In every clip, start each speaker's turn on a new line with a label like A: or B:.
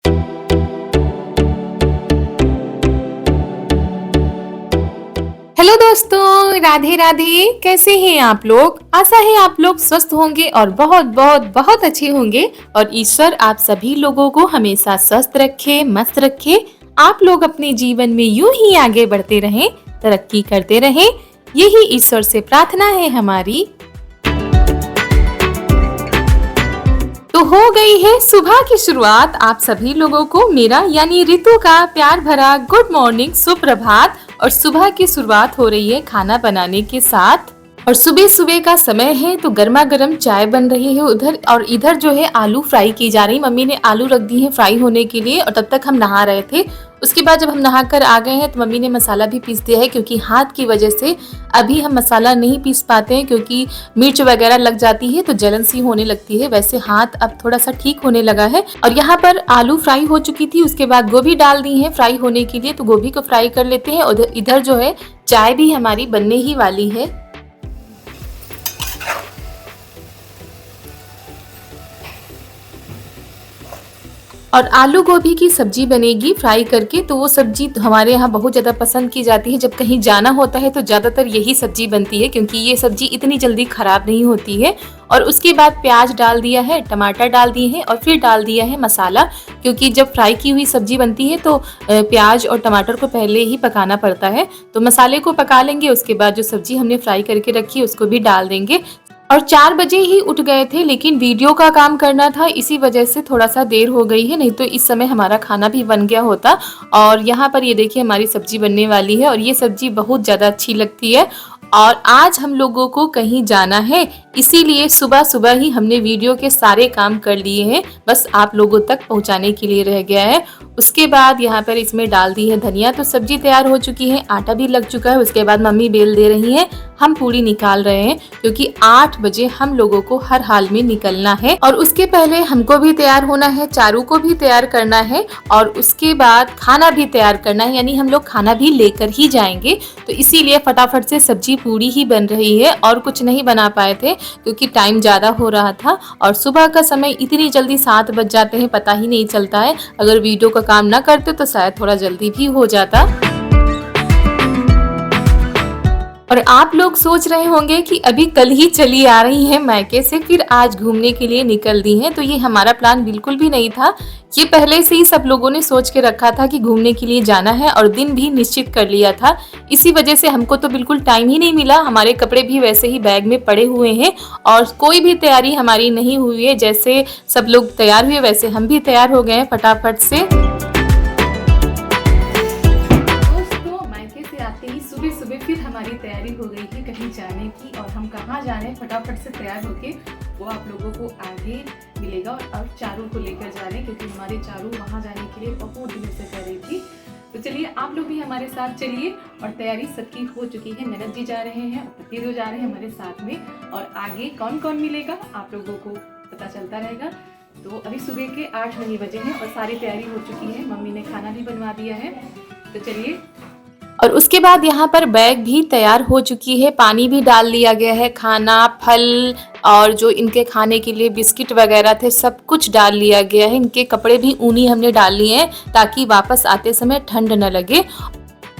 A: Hello दोस्तों, राधे राधे। कैसे हैं आप लोग? आशा है आप लोग स्वस्थ होंगे और बहुत बहुत बहुत अच्छे होंगे। और ईश्वर आप सभी लोगों को हमेशा स्वस्थ रखे, मस्त रखे। आप लोग अपने जीवन में यूं ही आगे बढ़ते रहें, तरक्की करते रहें, यही ईश्वर से प्रार्थना है हमारी। तो हो गई है सुबह की शुरुआत। आप सभी लोगों को मेरा यानी ऋतु का प्यार भरा गुड मॉर्निंग, सुप्रभात। और सुबह की शुरुआत हो रही है खाना बनाने के साथ। और सुबह सुबह का समय है तो गर्मा गर्म चाय बन रही है उधर, और इधर जो है आलू फ्राई की जा रही। मम्मी ने आलू रख दी है फ्राई होने के लिए, और तब तक हम नहा रहे थे। उसके बाद जब हम नहा कर आ गए हैं तो मम्मी ने मसाला भी पीस दिया है, क्योंकि हाथ की वजह से अभी हम मसाला नहीं पीस पाते हैं, क्योंकि मिर्च वगैरह लग जाती है तो जलन सी होने लगती है। वैसे हाथ अब थोड़ा सा ठीक होने लगा है। और यहाँ पर आलू फ्राई हो चुकी थी, उसके बाद गोभी डाल दी है फ्राई होने के लिए, तो गोभी को फ्राई कर लेते हैं। और इधर जो है चाय भी हमारी बनने ही वाली है। और आलू गोभी की सब्जी बनेगी फ्राई करके, तो वो सब्जी हमारे यहाँ बहुत ज़्यादा पसंद की जाती है। जब कहीं जाना होता है तो ज़्यादातर यही सब्जी बनती है, क्योंकि ये सब्जी इतनी जल्दी ख़राब नहीं होती है। और उसके बाद प्याज डाल दिया है, टमाटर डाल दिए हैं, और फिर डाल दिया है मसाला, क्योंकि जब फ्राई की हुई सब्जी बनती है तो प्याज और टमाटर को पहले ही पकाना पड़ता है। तो मसाले को पका लेंगे, उसके बाद जो सब्जी हमने फ्राई करके रखी है उसको भी डाल देंगे। और 4 बजे ही उठ गए थे, लेकिन वीडियो का काम करना था, इसी वजह से थोड़ा सा देर हो गई है, नहीं तो इस समय हमारा खाना भी बन गया होता। और यहाँ पर ये देखिए हमारी सब्जी बनने वाली है, और ये सब्जी बहुत ज़्यादा अच्छी लगती है। और आज हम लोगों को कहीं जाना है, इसीलिए सुबह सुबह ही हमने वीडियो के सारे काम कर लिए हैं, बस आप लोगों तक पहुंचाने के लिए रह गया है। उसके बाद यहाँ पर इसमें डाल दी है धनिया, तो सब्जी तैयार हो चुकी है, आटा भी लग चुका है। उसके बाद मम्मी बेल दे रही हैं, हम पूरी निकाल रहे हैं, क्योंकि 8 बजे हम लोगों को हर हाल में निकलना है। और उसके पहले हमको भी तैयार होना है, चारू को भी तैयार करना है, और उसके बाद खाना भी तैयार करना है, यानी हम लोग खाना भी लेकर ही जाएंगे। तो इसीलिए फटाफट से सब्जी पूरी ही बन रही है, और कुछ नहीं बना पाए थे क्योंकि टाइम ज़्यादा हो रहा था। और सुबह का समय इतनी जल्दी 7 बज जाते हैं, पता ही नहीं चलता है। अगर वीडियो का काम ना करते तो शायद थोड़ा जल्दी भी हो जाता। और आप लोग सोच रहे होंगे कि अभी कल ही चली आ रही हैं मायके से, फिर आज घूमने के लिए निकल दी हैं। तो ये हमारा प्लान बिल्कुल भी नहीं था। ये पहले से ही सब लोगों ने सोच के रखा था कि घूमने के लिए जाना है, और दिन भी निश्चित कर लिया था। इसी वजह से हमको तो बिल्कुल टाइम ही नहीं मिला। हमारे कपड़े भी वैसे ही बैग में पड़े हुए हैं, और कोई भी तैयारी हमारी नहीं हुई है। जैसे सब लोग तैयार हुए वैसे हम भी तैयार हो गए हैं फटाफट से। सुबह सुबह फिर हमारी तैयारी हो गई थी कहीं जाने की, और हम कहाँ जा रहे हैं फटाफट से तैयार होके वो आप लोगों को आगे मिलेगा। और चारू को लेकर जा रहे हैं, क्योंकि हमारे चारू वहाँ जाने के लिए बहुत दिनों से कर रही थी। तो चलिए आप लोग भी हमारे साथ चलिए। और तैयारी सबकी हो चुकी है, ननद जी जा रहे हैं, पतिदेव जा रहे हैं हमारे साथ में, और आगे कौन कौन मिलेगा आप लोगों को पता चलता रहेगा। तो अभी सुबह के 8 नहीं बजे हैं, और सारी तैयारी हो चुकी है, मम्मी ने खाना भी बनवा दिया है। तो चलिए। और उसके बाद यहाँ पर बैग भी तैयार हो चुकी है, पानी भी डाल दिया गया है, खाना, फल और जो इनके खाने के लिए बिस्किट वगैरह थे सब कुछ डाल लिया गया है। इनके कपड़े भी ऊनी हमने डाल लिए हैं, ताकि वापस आते समय ठंड न लगे।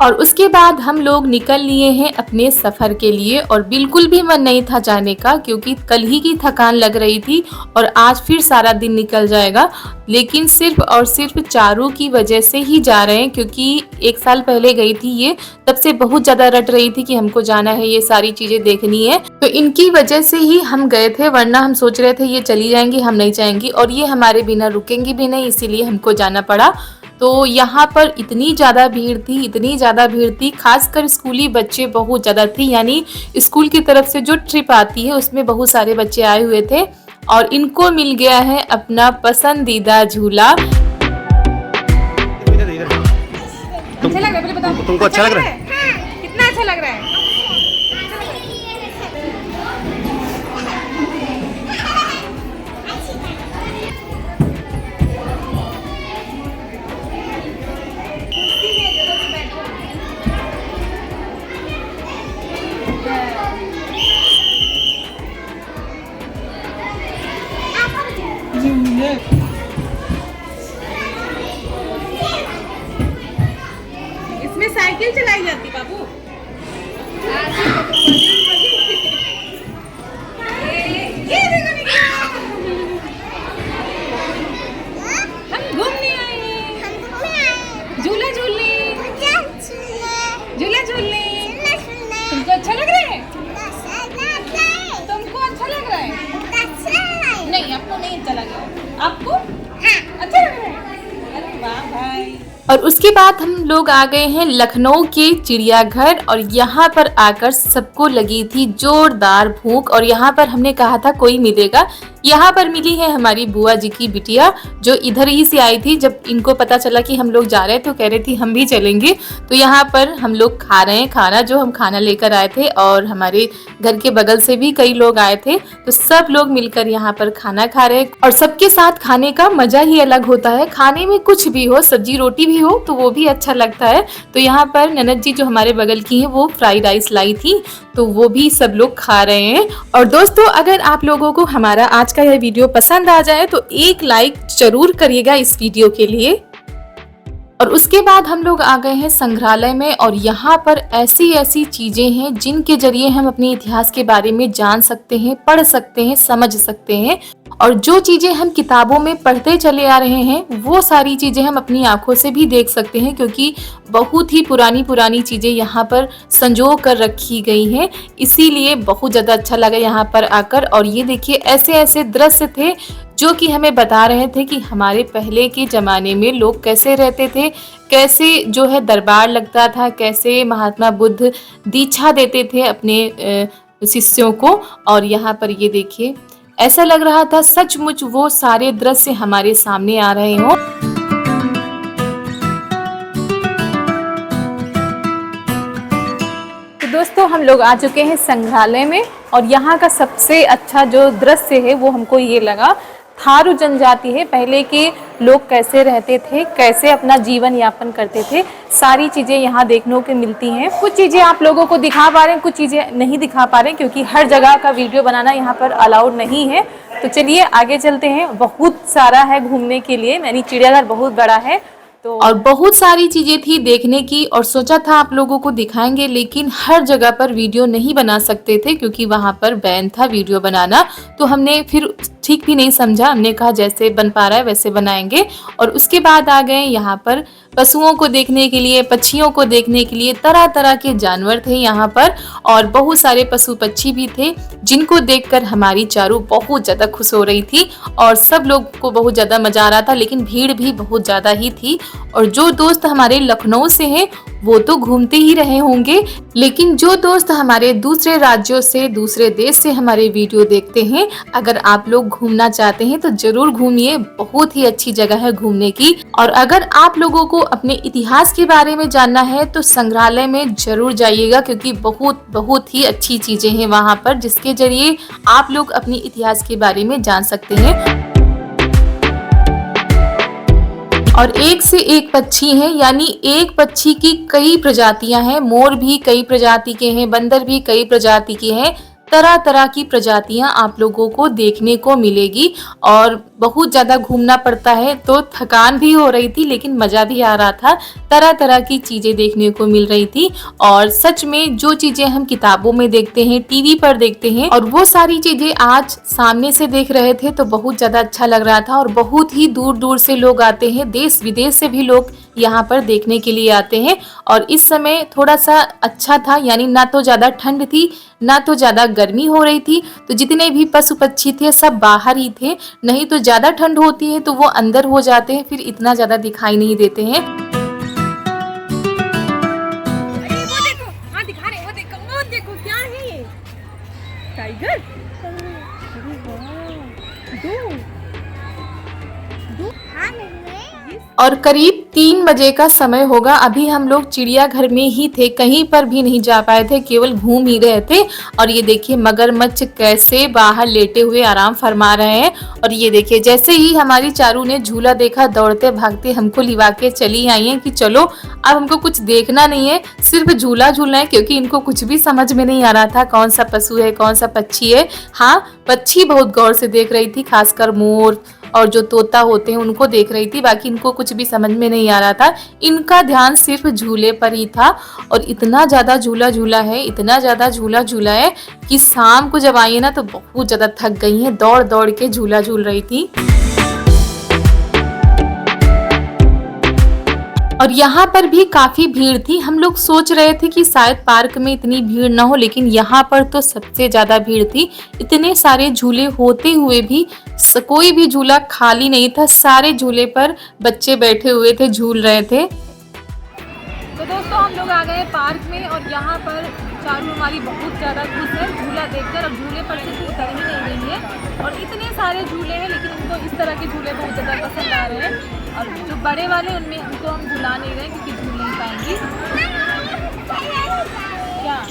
A: और उसके बाद हम लोग निकल लिए हैं अपने सफ़र के लिए, और बिल्कुल भी मन नहीं था जाने का, क्योंकि कल ही की थकान लग रही थी, और आज फिर सारा दिन निकल जाएगा। लेकिन सिर्फ और सिर्फ चारू की वजह से ही जा रहे हैं, क्योंकि 1 साल पहले गई थी ये, तब से बहुत ज़्यादा रट रही थी कि हमको जाना है, ये सारी चीज़ें देखनी है। तो इनकी वजह से ही हम गए थे, वरना हम सोच रहे थे ये चली जाएंगी, हम नहीं जाएंगी, और ये हमारे बिना रुकेंगी भी नहीं, इसीलिए हमको जाना पड़ा। तो यहाँ पर इतनी ज़्यादा भीड़ थी, खासकर स्कूली बच्चे बहुत ज़्यादा थे। यानी स्कूल की तरफ से जो ट्रिप आती है उसमें बहुत सारे बच्चे आए हुए थे, और इनको मिल गया है अपना पसंदीदा झूला।
B: तुमको अच्छा लग रहा है?
A: कितना अच्छा लग रहा है? नहीं चलाई जाती बाबू। हम घूमने आए हैं, झूला झूलने, झूला झूलने। तुमको अच्छा लग रहा है? तुमको अच्छा लग रहा है? नहीं, आपको नहीं अच्छा लग रहा है। आपको अच्छा लग रहा है? अरे वाह भाई।
B: और उसके बाद हम लोग आ गए हैं लखनऊ के चिड़ियाघर और यहाँ पर आकर सबको लगी थी जोरदार भूख और यहाँ पर हमने कहा था कोई मिलेगा। यहाँ पर मिली है हमारी बुआ जी की बिटिया जो इधर ही से आई थी। जब इनको पता चला कि हम लोग जा रहे हैं तो कह रही थी हम भी चलेंगे। तो यहाँ पर हम लोग खा रहे हैं खाना जो हम खाना लेकर आए थे और हमारे घर के बगल से भी कई लोग आए थे। तो सब लोग मिलकर यहाँ पर खाना खा रहे हैं और सबके साथ खाने का मजा ही अलग होता है। खाने में कुछ भी हो, सब्जी रोटी भी हो तो वो भी अच्छा लगता है। तो यहाँ पर ननद जी जो हमारे बगल की है वो फ्राइड राइस लाई थी तो वो भी सब लोग खा रहे हैं। और दोस्तों अगर आप लोगों को हमारा आज का यह वीडियो पसंद आ जाए तो एक लाइक जरूर करिएगा इस वीडियो के लिए। और उसके बाद हम लोग आ गए हैं संग्रहालय में और यहाँ पर ऐसी ऐसी चीजें हैं जिनके जरिए हम अपने इतिहास के बारे में जान सकते हैं, पढ़ सकते हैं, समझ सकते हैं। और जो चीजें हम किताबों में पढ़ते चले आ रहे हैं वो सारी चीजें हम अपनी आंखों से भी देख सकते हैं क्योंकि बहुत ही पुरानी पुरानी चीजें यहाँ पर संजो कर रखी गई हैं। इसीलिए बहुत ज्यादा अच्छा लगा यहाँ पर आकर। और ये देखिए ऐसे ऐसे दृश्य थे जो कि हमें बता रहे थे कि हमारे पहले के ज़माने में लोग कैसे रहते थे, कैसे जो है दरबार लगता था, कैसे महात्मा बुद्ध दीक्षा देते थे अपने शिष्यों को। और यहाँ पर ये देखिए ऐसा लग रहा था सचमुच वो सारे दृश्य हमारे सामने आ रहे हों। तो दोस्तों हम लोग आ चुके हैं संग्रहालय में और यहाँ का सबसे अच्छा जो दृश्य है वो हमको ये लगा। थारू जनजाति है, पहले के लोग कैसे रहते थे, कैसे अपना जीवन यापन करते थे, सारी चीज़ें यहाँ देखने को मिलती हैं। कुछ चीज़ें आप लोगों को दिखा पा रहे हैं, कुछ चीज़ें नहीं दिखा पा रहे हैं क्योंकि हर जगह का वीडियो बनाना यहाँ पर अलाउड नहीं है। तो चलिए आगे चलते हैं। बहुत सारा है घूमने के लिए, यानी चिड़ियाघर बहुत बड़ा है तो और बहुत सारी चीजें थी देखने की और सोचा था आप लोगों को दिखाएंगे लेकिन हर जगह पर वीडियो नहीं बना सकते थे क्योंकि वहां पर बैन था वीडियो बनाना। तो हमने फिर ठीक भी नहीं समझा, हमने कहा जैसे बन पा रहा है वैसे बनाएंगे। और उसके बाद आ गए यहाँ पर पशुओं को देखने के लिए, पक्षियों को देखने के लिए। तरह तरह के जानवर थे यहाँ पर और बहुत सारे पशु पक्षी भी थे जिनको देखकर हमारी चारू बहुत ज़्यादा खुश हो रही थी और सब लोग को बहुत ज़्यादा मजा आ रहा था। लेकिन भीड़ भी बहुत ज़्यादा ही थी। और जो दोस्त हमारे लखनऊ से हैं वो तो घूमते ही रहे होंगे, लेकिन जो दोस्त हमारे दूसरे राज्यों से, दूसरे देश से हमारे वीडियो देखते हैं, अगर आप लोग घूमना चाहते हैं तो जरूर घूमिए। बहुत ही अच्छी जगह है घूमने की। और अगर आप लोगों को अपने इतिहास के बारे में जानना है तो संग्रहालय में जरूर जाइएगा क्योंकि बहुत ही अच्छी चीजें हैं वहाँ पर जिसके जरिए आप लोग अपने इतिहास के बारे में जान सकते हैं। और एक से एक पक्षी हैं, यानी एक पक्षी की कई प्रजातियां हैं। मोर भी कई प्रजाति के हैं, बंदर भी कई प्रजाति के हैं। तरह तरह की प्रजातियां आप लोगों को देखने को मिलेगी और बहुत ज़्यादा घूमना पड़ता है तो थकान भी हो रही थी लेकिन मज़ा भी आ रहा था। तरह तरह की चीज़ें देखने को मिल रही थी और सच में जो चीज़ें हम किताबों में देखते हैं, टीवी पर देखते हैं और वो सारी चीज़ें आज सामने से देख रहे थे तो बहुत ज़्यादा अच्छा लग रहा था। और बहुत ही दूर दूर से लोग आते हैं, देश विदेश से भी लोग यहाँ पर देखने के लिए आते हैं। और इस समय थोड़ा सा अच्छा था, यानी ना तो ज़्यादा ठंड थी ना तो ज़्यादा गर्मी हो रही थी। तो जितने भी पशु पक्षी थे सब बाहर ही थे, नहीं तो ज़्यादा ठंड होती है तो वो अंदर हो जाते हैं, फिर इतना ज़्यादा दिखाई नहीं देते हैं।
A: अरे वो देखो, हाँ दिखा रहे, वो देखो क्या है ये? टाइगर? दो हाँ
B: और करीब 3 बजे का समय होगा। अभी हम लोग चिड़ियाघर में ही थे, कहीं पर भी नहीं जा पाए थे, केवल घूम ही रहे थे। और ये देखिए मगरमच्छ कैसे बाहर लेटे हुए आराम फरमा रहे हैं। और ये देखिए जैसे ही हमारी चारू ने झूला देखा दौड़ते भागते हमको लिवा के चली आई है कि चलो अब हमको कुछ देखना नहीं है, सिर्फ झूला झूलना है, क्योंकि इनको कुछ भी समझ में नहीं आ रहा था कौन सा पशु है कौन सा पक्षी है। हाँ, पक्षी बहुत गौर से देख रही थी, खासकर मोर और जो तोता होते हैं उनको देख रही थी। बाकी इनको कुछ भी समझ में नहीं आ रहा था, इनका ध्यान सिर्फ झूले पर ही था। और इतना ज़्यादा झूला झूला है, इतना ज़्यादा झूला झूला है कि शाम को जब आई है ना तो बहुत ज़्यादा थक गई हैं, दौड़ दौड़ के झूला झूल रही थी। और यहाँ पर भी काफ़ी भीड़ थी। हम लोग सोच रहे थे कि शायद पार्क में इतनी भीड़ ना हो, लेकिन यहाँ पर तो सबसे ज़्यादा भीड़ थी। इतने सारे झूले होते हुए भी कोई भी झूला खाली नहीं था, सारे झूले पर बच्चे बैठे हुए थे, झूल रहे थे।
A: तो दोस्तों हम लोग आ गए पार्क में और यहाँ पर चारू हमारी बहुत ज़्यादा खुश है झूला देखकर। अब झूले पर से उतर ही नहीं रही है और इतने सारे झूले हैं, लेकिन उनको इस तरह के झूले बहुत ज़्यादा पसंद आ रहे हैं। और जो बड़े वाले उनमें उनको हम झुला नहीं रहे क्योंकि झूल नहीं पाएंगी। क्या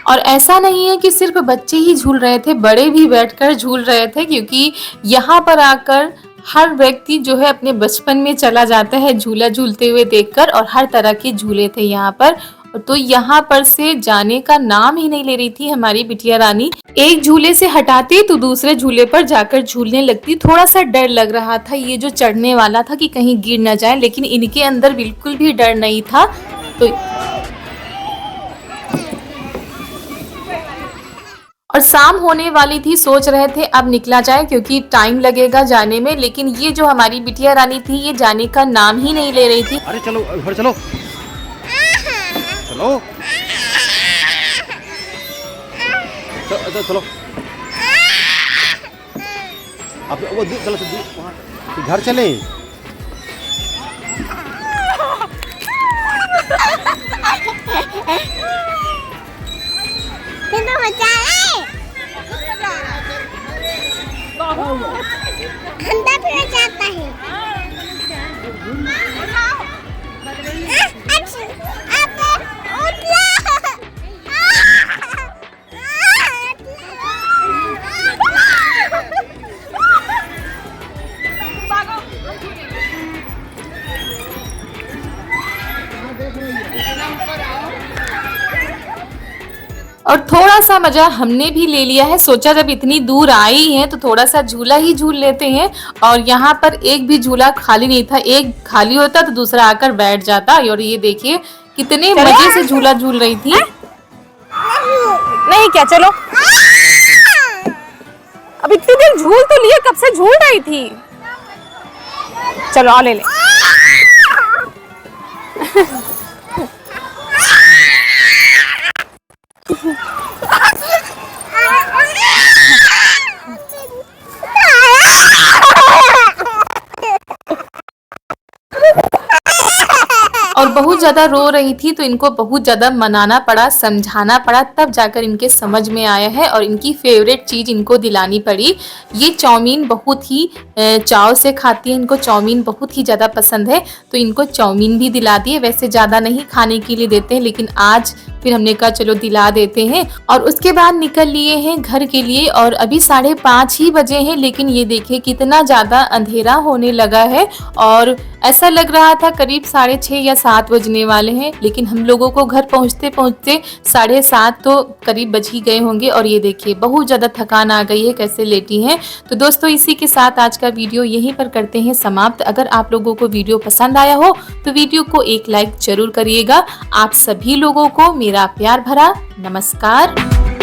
B: और ऐसा नहीं है कि सिर्फ बच्चे ही झूल रहे थे, बड़े भी बैठकर झूल रहे थे, क्योंकि यहाँ पर आकर हर व्यक्ति जो है अपने बचपन में चला जाता है झूला झूलते हुए देखकर। और हर तरह के झूले थे यहाँ पर, तो यहाँ पर से जाने का नाम ही नहीं ले रही थी हमारी बिटिया रानी। एक झूले से हटाते तो दूसरे झूले पर जाकर झूलने लगती। थोड़ा सा डर लग रहा था ये जो चढ़ने वाला था कि कहीं गिर न जाए, लेकिन इनके अंदर बिल्कुल भी डर नहीं था। तो और शाम होने वाली थी, सोच रहे थे अब निकला जाए क्योंकि टाइम लगेगा जाने में, लेकिन ये जो हमारी बिटिया रानी थी ये जाने का नाम ही नहीं ले रही थी।
C: अरे चलो घर चलो चलो चलो चलो आप वो चलो वहाँ घर चले।
D: ठंडा फिर जाता है।
B: और थोड़ा सा मजा हमने भी ले लिया है, सोचा जब इतनी दूर आई हैं तो थोड़ा सा झूला ही झूल लेते हैं। और यहाँ पर एक भी झूला खाली नहीं था, एक खाली होता तो दूसरा आकर बैठ जाता। और ये देखिए कितने मजे से झूला झूल रही थी।
A: नहीं क्या, चलो अब इतनी देर झूल तो लिए, कब से झूल रही थी। चलो आ ले ले।
B: और बहुत ज़्यादा रो रही थी तो इनको बहुत ज़्यादा मनाना पड़ा, समझाना पड़ा, तब जाकर इनके समझ में आया है। और इनकी फेवरेट चीज़ इनको दिलानी पड़ी। ये चाउमीन बहुत ही चाव से खाती है, इनको चाउमीन बहुत ही ज़्यादा पसंद है, तो इनको चाउमीन भी दिला दिए। वैसे ज़्यादा नहीं खाने के लिए देते हैं, लेकिन आज फिर हमने कहा चलो दिला देते हैं। और उसके बाद निकल लिए हैं घर के लिए। और अभी 5:30 ही बजे हैं, लेकिन ये देखिए कितना ज़्यादा अंधेरा होने लगा है और ऐसा लग रहा था करीब 6:30 या 7 बजने वाले हैं, लेकिन हम लोगों को घर पहुंचते पहुंचते 7:30 तो करीब बज ही गए होंगे। और ये देखिए बहुत ज़्यादा थकान आ गई है, कैसे लेटी हैं। तो दोस्तों इसी के साथ आज का वीडियो यहीं पर करते हैं समाप्त। अगर आप लोगों को वीडियो पसंद आया हो तो वीडियो को एक लाइक जरूर करिएगा। आप सभी लोगों को मेरा प्यार भरा नमस्कार।